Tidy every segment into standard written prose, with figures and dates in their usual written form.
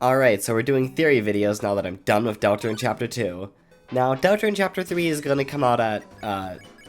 Alright, so we're doing theory videos now that I'm done with Deltarune Chapter 2. Now, Deltarune Chapter 3 is gonna come out at,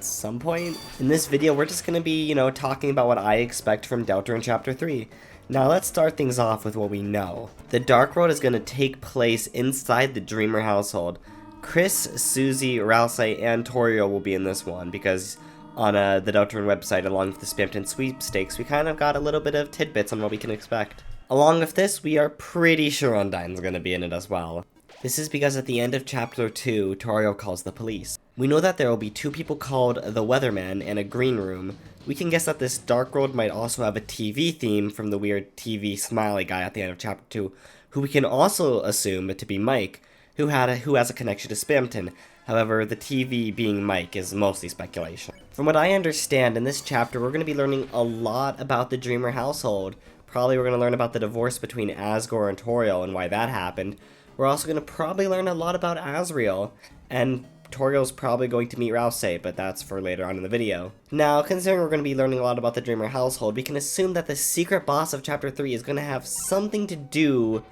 some point. In this video, we're just gonna be, talking about what I expect from Deltarune Chapter 3. Now, let's start things off with what we know. The Dark World is gonna take place inside the Dreamer household. Chris, Susie, Rousey, and Torio will be in this one, because on the Deltarune website, along with the Spamton sweepstakes, we kind of got a little bit of tidbits on what we can expect. Along with this, we are pretty sure Undyne's gonna be in it as well. This is because at the end of Chapter 2, Torio calls the police. We know that there will be two people called the Weatherman and a Green Room. We can guess that this Dark World might also have a TV theme from the weird TV smiley guy at the end of Chapter 2, who we can also assume to be Mike, who has a connection to Spamton. However, the TV being Mike is mostly speculation. From what I understand, in this chapter, we're going to be learning a lot about the Dreamer household. Probably we're going to learn about the divorce between Asgore and Toriel and why that happened. We're also going to probably learn a lot about Asriel, and Toriel's probably going to meet Rousey, but that's for later on in the video. Now, considering we're going to be learning a lot about the Dreamer household, we can assume that the secret boss of Chapter 3 is going to have something to do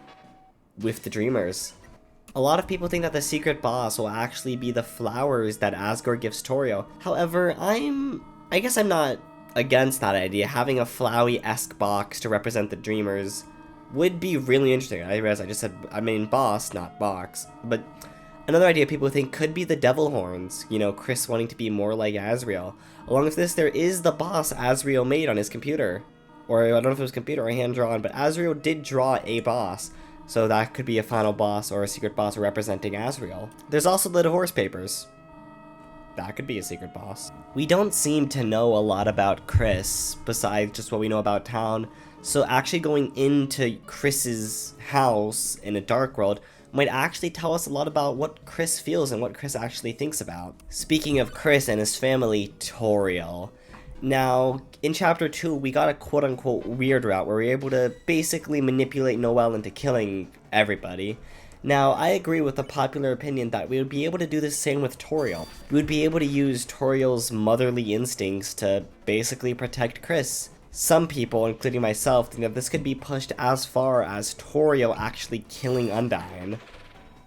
with the Dreamers. A lot of people think that the secret boss will actually be the flowers that Asgore gives Toriel. However, I guess I'm not against that idea. Having a Flowey-esque box to represent the Dreamers would be really interesting. I realize I just said, boss, not box. But another idea people think could be the devil horns. Chris wanting to be more like Asriel. Along with this, there is the boss Asriel made on his computer. Or I don't know if it was computer or hand-drawn, but Asriel did draw a boss. So that could be a final boss or a secret boss representing Asriel. There's also the divorce papers. That could be a secret boss. We don't seem to know a lot about Chris, besides just what we know about town, so actually going into Chris's house in a Dark World might actually tell us a lot about what Chris feels and what Chris actually thinks about. Speaking of Chris and his family, Toriel. Now, in Chapter 2, we got a quote-unquote weird route where we were able to basically manipulate Noelle into killing everybody. Now, I agree with the popular opinion that we would be able to do the same with Toriel. We would be able to use Toriel's motherly instincts to basically protect Chris. Some people, including myself, think that this could be pushed as far as Toriel actually killing Undyne,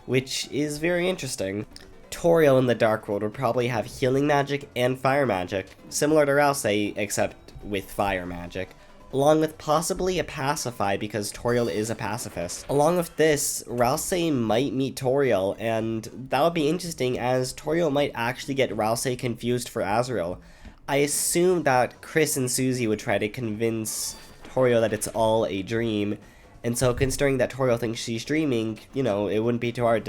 which is very interesting. Toriel in the Dark World would probably have healing magic and fire magic, similar to Rousey, except with fire magic. Along with possibly a pacify, because Toriel is a pacifist. Along with this, Rousey might meet Toriel, and that would be interesting as Toriel might actually get Rousey confused for Asriel. I assume that Chris and Susie would try to convince Toriel that it's all a dream, and so considering that Toriel thinks she's dreaming, it wouldn't be too hard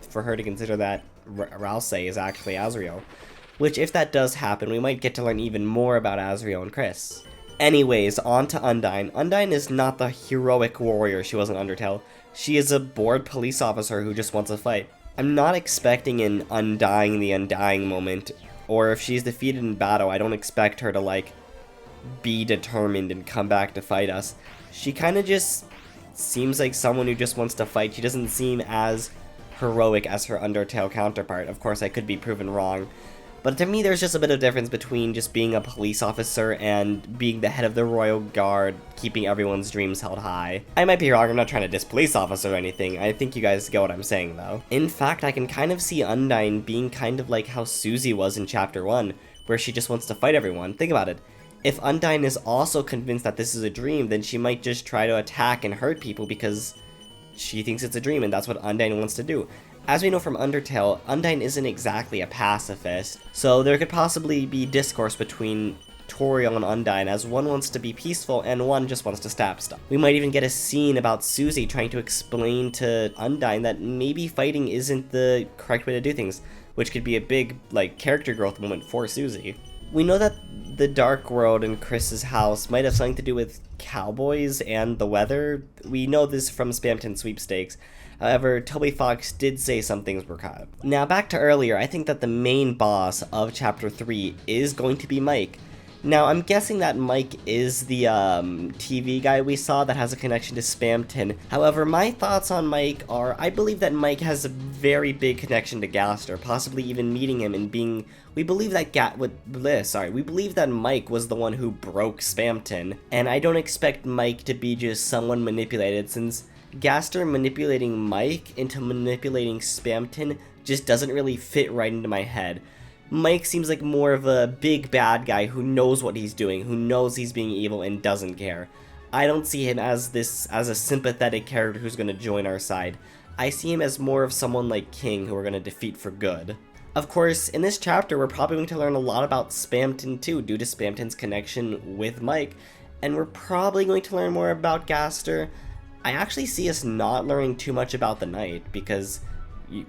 for her to consider that Rousey is actually Asriel. Which, if that does happen, we might get to learn even more about Asriel and Chris. Anyways, on to Undyne. Undyne is not the heroic warrior she was in Undertale. She is a bored police officer who just wants to fight. I'm not expecting an Undying the Undying moment, or if she's defeated in battle, I don't expect her to, be determined and come back to fight us. She kind of just seems like someone who just wants to fight. She doesn't seem as heroic as her Undertale counterpart. Of course, I could be proven wrong. But to me, there's just a bit of difference between just being a police officer and being the head of the Royal Guard, keeping everyone's dreams held high. I might be wrong, I'm not trying to diss police officer or anything. I think you guys get what I'm saying, though. In fact, I can kind of see Undyne being kind of like how Susie was in Chapter 1, where she just wants to fight everyone. Think about it. If Undyne is also convinced that this is a dream, then she might just try to attack and hurt people because she thinks it's a dream, and that's what Undyne wants to do. As we know from Undertale, Undyne isn't exactly a pacifist, so there could possibly be discourse between Toriel and Undyne, as one wants to be peaceful and one just wants to stab stuff. We might even get a scene about Susie trying to explain to Undyne that maybe fighting isn't the correct way to do things, which could be a big, character growth moment for Susie. We know that the Dark World in Chris's house might have something to do with cowboys and the weather. We know this from Spamton sweepstakes. However, Toby Fox did say some things were cut. Now, back to earlier, I think that the main boss of Chapter 3 is going to be Mike. Now, I'm guessing that Mike is the TV guy we saw that has a connection to Spamton. However, my thoughts on Mike are, I believe that Mike has a very big connection to Gaster, possibly even meeting him and being... We believe that we believe that Mike was the one who broke Spamton, and I don't expect Mike to be just someone manipulated, since Gaster manipulating Mike into manipulating Spamton just doesn't really fit right into my head. Mike seems like more of a big bad guy who knows what he's doing, who knows he's being evil and doesn't care. I don't see him as a sympathetic character who's going to join our side. I see him as more of someone like King who we're going to defeat for good. Of course, in this chapter we're probably going to learn a lot about Spamton too, due to Spamton's connection with Mike, and we're probably going to learn more about Gaster. I actually see us not learning too much about the Knight, because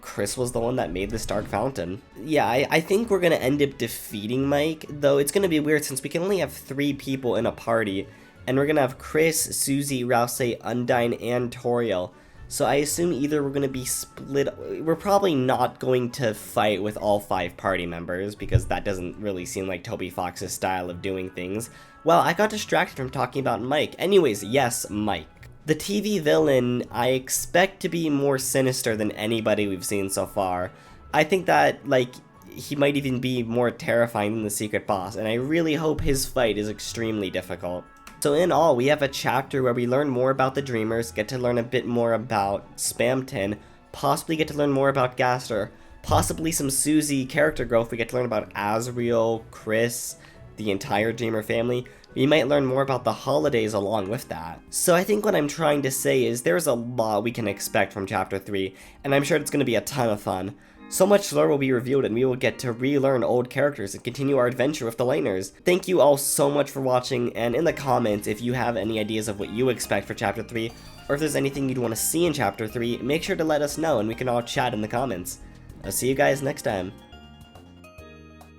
Chris was the one that made this dark fountain. Yeah, I think we're going to end up defeating Mike, though it's going to be weird since we can only have 3 people in a party, and we're going to have Chris, Susie, Rouse, Undyne, and Toriel. So I assume either we're going to be split. We're probably not going to fight with all 5 party members, because that doesn't really seem like Toby Fox's style of doing things. Well, I got distracted from talking about Mike. Anyways, yes, Mike. The TV villain I expect to be more sinister than anybody we've seen so far. I think that, like, he might even be more terrifying than the secret boss, and I really hope his fight is extremely difficult. So in all, we have a chapter where we learn more about the Dreamers, get to learn a bit more about Spamton, possibly get to learn more about Gaster, possibly some Susie character growth. We get to learn about Azriel, Chris, the entire Dreamer family. We might learn more about the holidays along with that. So I think what I'm trying to say is there's a lot we can expect from Chapter 3, and I'm sure it's going to be a ton of fun. So much lore will be revealed, and we will get to relearn old characters and continue our adventure with the Laners. Thank you all so much for watching, and in the comments, if you have any ideas of what you expect for Chapter 3, or if there's anything you'd want to see in Chapter 3, make sure to let us know and we can all chat in the comments. I'll see you guys next time.